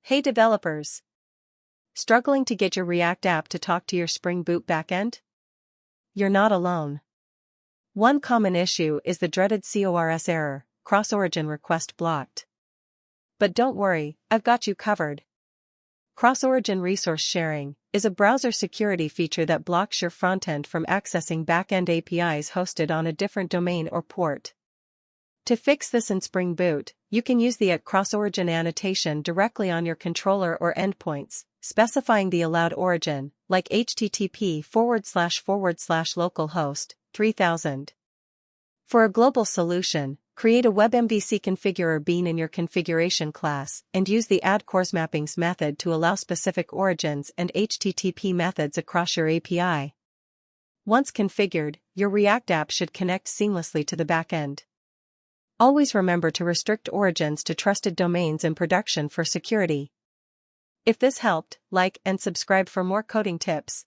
Hey developers! Struggling to get your React app to talk to your Spring Boot backend? You're not alone. One common issue is the dreaded CORS error, cross-origin request blocked. But don't worry, I've got you covered. Cross-origin resource sharing is a browser security feature that blocks your frontend from accessing backend APIs hosted on a different domain or port. To fix this in Spring Boot, you can use the @cross-origin annotation directly on your controller or endpoints, specifying the allowed origin, like http://localhost 3000. For a global solution, create a WebMvcConfigurer bean in your configuration class and use the add_CORS mappings method to allow specific origins and HTTP methods across your API. Once configured, your React app should connect seamlessly to the backend. Always remember to restrict origins to trusted domains in production for security. If this helped, like and subscribe for more coding tips.